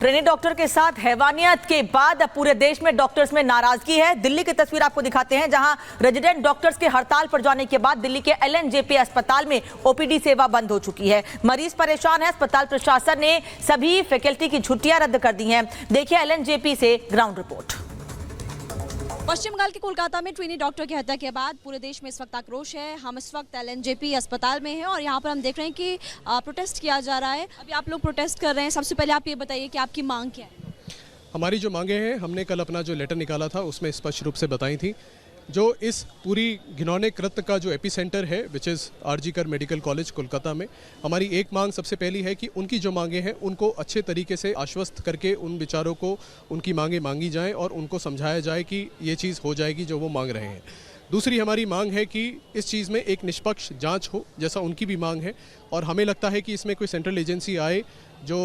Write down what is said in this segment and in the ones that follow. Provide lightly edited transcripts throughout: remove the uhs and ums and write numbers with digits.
Trainee doctor के साथ हैवानियत के बाद अब पूरे देश में डॉक्टर्स में नाराजगी है। दिल्ली की तस्वीर आपको दिखाते हैं, जहां रेजिडेंट डॉक्टर्स के हड़ताल पर जाने के बाद दिल्ली के एलएनजेपी अस्पताल में ओपीडी सेवा बंद हो चुकी है। मरीज परेशान है। अस्पताल प्रशासन ने सभी फैकल्टी की छुट्टियां रद्द कर दी हैं। देखिए एलएनजेपी से ग्राउंड रिपोर्ट। पश्चिम बंगाल के कोलकाता में ट्रेनी डॉक्टर की हत्या के बाद पूरे देश में इस वक्त आक्रोश है। हम इस वक्त एलएनजेपी अस्पताल में हैं और यहाँ पर हम देख रहे हैं कि प्रोटेस्ट किया जा रहा है। अभी आप लोग प्रोटेस्ट कर रहे हैं। सबसे पहले आप ये बताइए कि आपकी मांग क्या है? हमारी जो मांगे हैं, हमने कल अपना जो लेटर निकाला था उसमें स्पष्ट रूप से बताई थी। जो इस पूरी घिनौने कृत्य का जो एपिसेंटर है विच इज़ आरजी कर मेडिकल कॉलेज कोलकाता में, हमारी एक मांग सबसे पहली है कि उनकी जो मांगे हैं उनको अच्छे तरीके से आश्वस्त करके उन विचारों को उनकी मांगे मांगी जाएं और उनको समझाया जाए कि ये चीज़ हो जाएगी जो वो मांग रहे हैं। दूसरी हमारी मांग है कि इस चीज़ में एक निष्पक्ष जांच हो, जैसा उनकी भी मांग है। और हमें लगता है कि इसमें कोई सेंट्रल एजेंसी आए, जो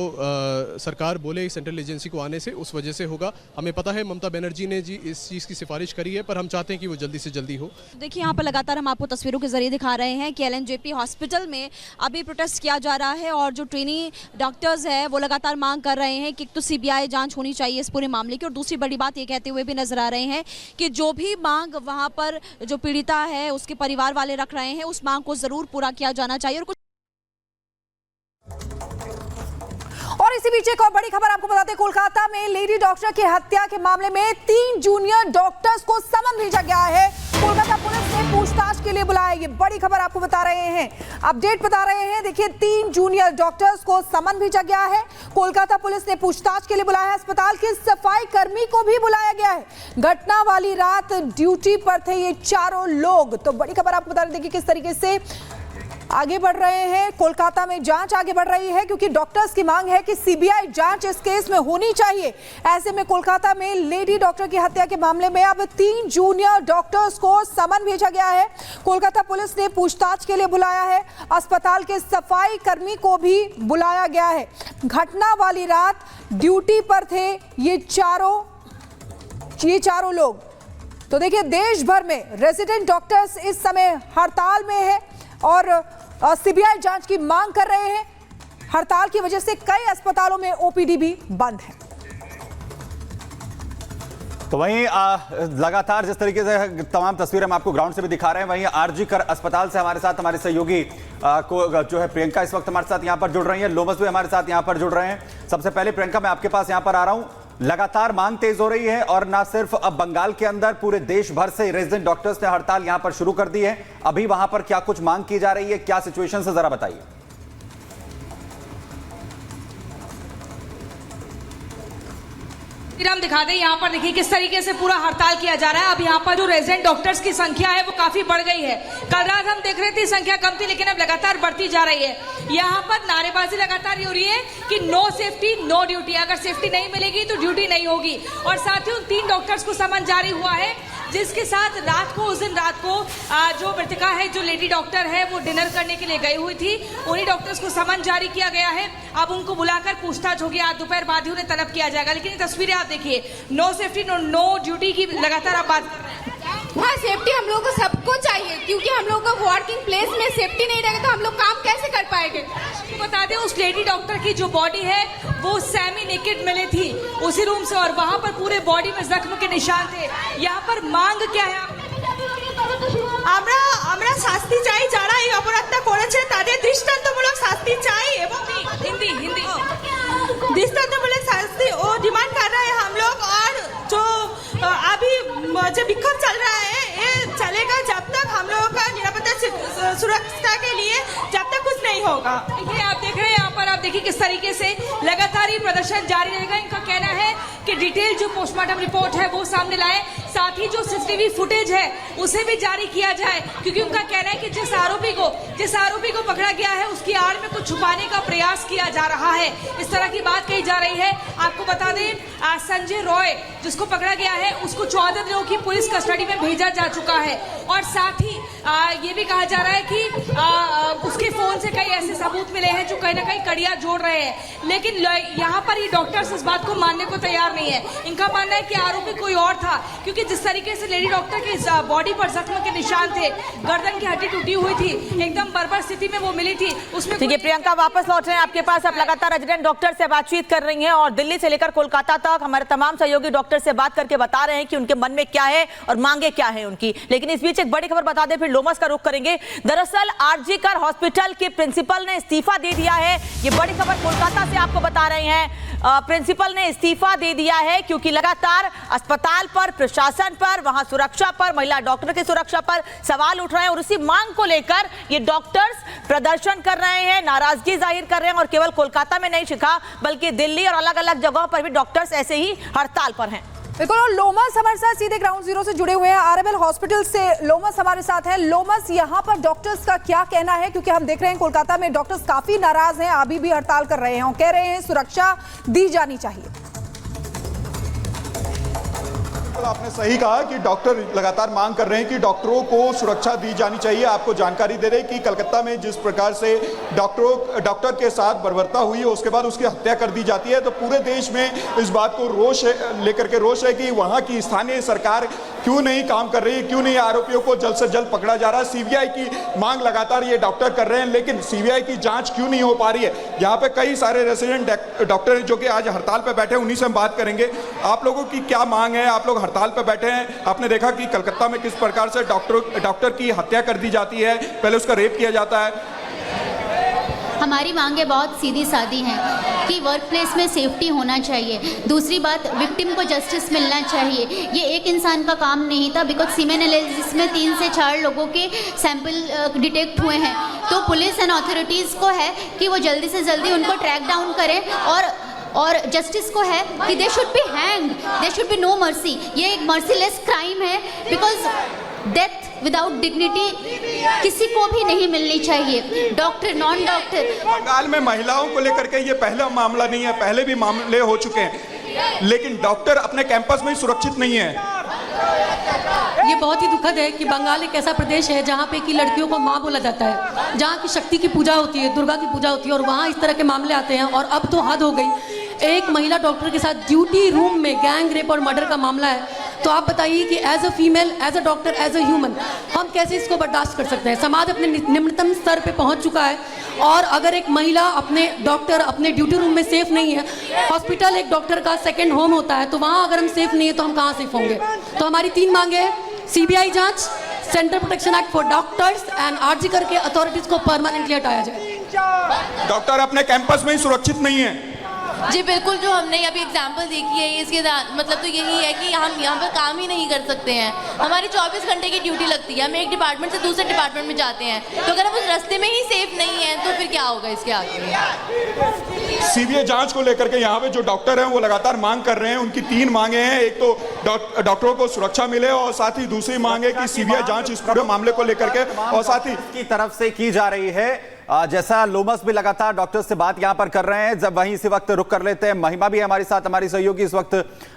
सरकार बोले सेंट्रल एजेंसी को आने से, उस वजह से होगा। हमें पता है ममता बनर्जी ने जी इस चीज़ की सिफारिश करी है, पर हम चाहते हैं कि वो जल्दी से जल्दी हो। देखिए यहाँ पर लगातार हम आपको तस्वीरों के जरिए दिखा रहे हैं कि एलएनजेपी हॉस्पिटल में अभी प्रोटेस्ट किया जा रहा है और जो ट्रेनी डॉक्टर्स है वो लगातार मांग कर रहे हैं कि एक तो सीबीआई जांच होनी चाहिए इस पूरे मामले की, और दूसरी बड़ी बात ये कहते हुए भी नजर आ रहे हैं कि जो भी मांग वहाँ पर जो पीड़िता है उसके परिवार वाले रख रहे हैं उस मांग को जरूर पूरा किया जाना चाहिए। और इसी बीच एक और बड़ी खबर आपको बताते हैं, कोलकाता में लेडी डॉक्टर की हत्या के मामले में 3 जूनियर डॉक्टर्स को समन भेजा गया है। कोलकाता पुलिस ने पूछताछ के लिए बुलाया। ये बड़ी खबर आपको बता रहे हैं, अपडेट बता रहे हैं। देखिए 3 जूनियर डॉक्टर्स को समन भेजा गया है। कोलकाता पुलिस ने पूछताछ के लिए बुलाया है। अस्पताल के सफाई कर्मी को भी बुलाया गया है। घटना वाली रात ड्यूटी पर थे ये चारों लोग। तो बड़ी खबर आपको बता रहे हैं, देखिए किस तरीके से आगे बढ़ रहे हैं। कोलकाता में जांच आगे बढ़ रही है क्योंकि डॉक्टर्स की मांग है कि सीबीआई जांच इस केस में होनी चाहिए। ऐसे में कोलकाता में लेडी डॉक्टर की हत्या के मामले में अब 3 जूनियर डॉक्टर्स को समन भेजा गया है। कोलकाता पुलिस ने पूछताछ के लिए बुलाया है। अस्पताल के सफाई कर्मी को भी बुलाया गया है। घटना वाली रात ड्यूटी पर थे ये चारों लोग। तो देखिए देश भर में रेजिडेंट डॉक्टर्स इस समय हड़ताल में है और सीबीआई जांच की मांग कर रहे हैं। हड़ताल की वजह से कई अस्पतालों में ओपीडी भी बंद है। तो वहीं लगातार जिस तरीके से तमाम तस्वीरें हम आपको ग्राउंड से भी दिखा रहे हैं, वहीं आरजी कर अस्पताल से हमारे साथ हमारे सहयोगी को जो है प्रियंका इस वक्त हमारे साथ यहां पर जुड़ रही हैं। लोमस भी हमारे साथ यहां पर जुड़ रहे हैं। सबसे पहले प्रियंका, मैं आपके पास यहां पर आ रहा हूं। लगातार मांग तेज हो रही है और ना सिर्फ अब बंगाल के अंदर, पूरे देश भर से रेजिडेंट डॉक्टर्स ने हड़ताल यहां पर शुरू कर दी है। अभी वहां पर क्या कुछ मांग की जा रही है, क्या सिचुएशन है, जरा बताइए। हम दिखा दें, यहाँ पर देखिए किस तरीके से पूरा हड़ताल किया जा रहा है। अब यहाँ पर जो रेजिडेंट डॉक्टर्स की संख्या है वो काफी बढ़ गई है। कल रात हम देख रहे थे संख्या कम थी, लेकिन अब लगातार बढ़ती जा रही है। यहाँ पर नारेबाजी लगातार हो रही है कि नो सेफ्टी नो ड्यूटी। अगर सेफ्टी नहीं मिलेगी तो ड्यूटी नहीं होगी। और साथ ही उन 3 डॉक्टर्स को समन जारी हुआ है, जिसके साथ उस दिन रात को जो मृतका है, जो लेडी डॉक्टर है, वो डिनर करने के लिए गई हुई थी। उन्हीं डॉक्टर्स को समन जारी किया गया है। अब उनको बुलाकर पूछताछ होगी। आज दोपहर बाद ही उन्हें तलब किया जाएगा। लेकिन ये तस्वीरें आप देखिए, नो सेफ्टी नो ड्यूटी की लगातार आप बात कर रहे हैं। हाँ, सेफ्टी हम लोगों को सबको चाहिए, क्योंकि हम लोगों को वर्किंग प्लेस में सेफ्टी नहीं रहेगा तो हम लोग काम कैसे कर पाएंगे। बता दें, उस लेडी डॉक्टर की जो बॉडी है वो सेमी नेकेड मिली थी उसी रूम से, और वहां पर पूरे बॉडी में जख्म के निशान थे। यहाँ पर मांग क्या है? আমরা শাস্তি চাই, যারা এই অপরাধটা করেছে তাদের দৃষ্টান্তমূলক শাস্তি চাই এবং हिंदी दृष्टांतमूलक शास्ति वो डिमांड कर रहे हैं हम लोग। और जो अभी जो विक्षोभ चल रहा है ये चलेगा जब तक हम लोगों का निरापत्ता सुरक्षा के लिए, जब तक कुछ नहीं होगा। ये आप देख रहे हैं, यहाँ पर आप देखिए किस तरीके से लगातार ये प्रदर्शन जारी रहेगा। इनका कहना है कि डिटेल जो पोस्टमार्टम रिपोर्ट है वो सामने लाए, साथ ही जो सीसीटीवी फुटेज है उसे भी जारी किया जाए, क्योंकि उनका कहना है कि जिस आरोपी को पकड़ा गया है उसकी आड़ में कुछ छुपाने का प्रयास किया जा रहा है। इस तरह की बात कही जा रही है। आपको बता दें, संजय रॉय जिसको पकड़ा गया है उसको 14 दिनों की पुलिस कस्टडी में भेजा जा चुका है। और साथ ही ये भी कहा जा रहा है कि उसके फोन से कई ऐसे सबूत मिले हैं जो कहीं ना कहीं कड़ियां जोड़ रहे हैं। लेकिन यहाँ पर ये डॉक्टर्स इस बात को मानने को तैयार नहीं है। इनका मानना है कि आरोपी कोई और था, क्योंकि कि जिस तरीके से लेडी डॉक्टर के बॉडी पर जख्म के निशान थे, गर्दन की हड्डी टूटी हुई थी, एकदम बर्बर स्थिति में वो मिली थी, उसमें ठीक है प्रियंका, वापस लौट रहे हैं आपके पास। आप लगातार रेजिडेंट डॉक्टर से बातचीत कर रही हैं और दिल्ली से लेकर कोलकाता तक हमारे तमाम सहयोगी डॉक्टर से बात करके बता रहे हैं कि उनके मन में क्या है और मांगे क्या है उनकी। लेकिन इस बीच एक बड़ी खबर बता दें, फिर लोमस का रुख करेंगे। दरअसल आरजी कर हॉस्पिटल के प्रिंसिपल ने इस्तीफा दे दिया है। ये बड़ी खबर कोलकाता से आपको बता रहे हैं। प्रिंसिपल ने इस्तीफा दे दिया है क्योंकि लगातार अस्पताल पर, प्रशासन पर, वहां सुरक्षा पर, महिला डॉक्टर की सुरक्षा पर सवाल उठ रहे हैं और उसी मांग को लेकर ये डॉक्टर्स प्रदर्शन कर रहे हैं, नाराजगी जाहिर कर रहे हैं। और केवल कोलकाता में नहीं शिखा, बल्कि दिल्ली और अलग अलग जगहों पर भी डॉक्टर्स ऐसे ही हड़ताल पर हैं। बिल्कुल, और लोमस हमारे साथ सीधे ग्राउंड जीरो से जुड़े हुए हैं। आरएमएल हॉस्पिटल से लोमस हमारे साथ हैं। लोमस, यहाँ पर डॉक्टर्स का क्या कहना है, क्योंकि हम देख रहे हैं कोलकाता में डॉक्टर्स काफी नाराज हैं, अभी भी हड़ताल कर रहे हैं और कह रहे हैं सुरक्षा दी जानी चाहिए। आपने सही कहा कि डॉक्टर लगातार मांग कर रहे हैं कि डॉक्टरों को सुरक्षा दी जानी चाहिए। आपको जानकारी दे रहे हैं कि कलकत्ता में जिस प्रकार से डॉक्टर के साथ बर्बरता हुई है, उसके बाद उसकी हत्या कर दी जाती है, तो पूरे देश में इस बात को लेकर के रोष है कि वहां की स्थानीय सरकार क्यों नहीं काम कर रही है, क्यों नहीं आरोपियों को जल्द से जल्द पकड़ा जा रहा है। सीबीआई की मांग लगातार ये डॉक्टर कर रहे हैं, लेकिन सीबीआई की जांच क्यों नहीं हो पा रही है। यहाँ पे कई सारे रेसिडेंट डॉक्टर जो कि आज हड़ताल पे बैठे हैं, उन्हीं से हम बात करेंगे। आप लोगों की क्या मांग है? आप लोग हड़ताल पे बैठे हैं, आपने देखा कि कलकत्ता में किस प्रकार से डॉक्टर की हत्या कर दी जाती है, पहले उसका रेप किया जाता है। हमारी मांगें बहुत सीधी सादी हैं कि वर्क प्लेस में सेफ्टी होना चाहिए। दूसरी बात, विक्टिम को जस्टिस मिलना चाहिए। ये एक इंसान का काम नहीं था, बिकॉज सीमेन एनालिसिस में 3 से 4 लोगों के सैंपल डिटेक्ट हुए हैं। तो पुलिस एंड अथॉरिटीज़ को है कि वो जल्दी से जल्दी उनको ट्रैक डाउन करें और जस्टिस को है कि they should be hanged, they should be no mercy. ये एक मर्सीलेस क्राइम है, बिकॉज डेथ विदाउट डिग्निटी किसी को भी नहीं मिलनी चाहिए, डॉक्टर, नॉन डॉक्टर। बंगाल में महिलाओं को लेकर के ये पहला मामला नहीं है, पहले भी मामले हो चुके हैं, लेकिन डॉक्टर अपने कैंपस में ही सुरक्षित नहीं है। ये बहुत ही दुखद है कि बंगाल एक ऐसा प्रदेश है जहाँ पे कि लड़कियों को माँ बोला जाता है, जहाँ की शक्ति की पूजा होती है, दुर्गा की पूजा होती है, और वहाँ इस तरह के मामले आते हैं। और अब तो हद हो गई, एक महिला डॉक्टर के साथ ड्यूटी रूम में गैंग रेप और मर्डर का मामला है। तो आप बताइए कि as a female, as a doctor, as a human हम कैसे इसको बर्दाश्त कर सकते हैं। समाज अपने निम्नतम स्तर पे पहुंच चुका है, और अगर एक महिला, अपने डॉक्टर अपने ड्यूटी रूम में सेफ नहीं है, हॉस्पिटल एक डॉक्टर का सेकेंड होम होता है, तो वहाँ अगर हम सेफ नहीं है तो हम कहाँ सेफ होंगे। तो हमारी 3 मांगे हैं: सीबीआई जांच, central protection act for doctors and RG करके अथॉरिटीज को परमानेंटली हटाया जाए। डॉक्टर अपने कैंपस में ही सुरक्षित नहीं है। जी बिल्कुल, जो हमने अभी एग्जाम्पल देखी है, इसके मतलब तो यही है कि हम यहाँ पर काम ही नहीं कर सकते हैं। हमारी 24 घंटे की ड्यूटी लगती है, हम एक डिपार्टमेंट से दूसरे डिपार्टमेंट में जाते हैं, तो अगर हम उस रास्ते में ही सेफ नहीं है तो फिर क्या होगा इसके आगे। सीबीआई जांच को लेकर के यहाँ पे जो डॉक्टर हैं वो लगातार मांग कर रहे हैं। उनकी 3 मांगे हैं। एक तो डॉक्टरों को सुरक्षा मिले, और साथ ही दूसरी मांग है कि सीबीआई जांच इस पूरे मामले को लेकर के, और साथ ही की तरफ से की जा रही है। जैसा लोमस भी लगातार डॉक्टर्स से बात यहां पर कर रहे हैं, जब वहीं इसी वक्त रुक कर लेते हैं। महिमा भी हमारे साथ, हमारी सहयोगी इस वक्त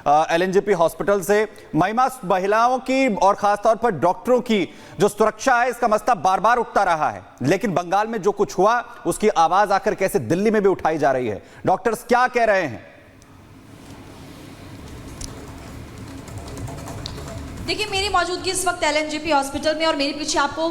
एलएनजेपी हॉस्पिटल से। महिमा, महिलाओं की और खासतौर पर डॉक्टरों की जो सुरक्षा है, इसका मसला बार बार उठता रहा है, लेकिन बंगाल में जो कुछ हुआ उसकी आवाज आकर कैसे दिल्ली में भी उठाई जा रही है। डॉक्टर्स क्या कह रहे हैं? देखिए, मेरी मौजूदगी इस वक्त एलएनजेपी हॉस्पिटल में, और मेरे पीछे आपको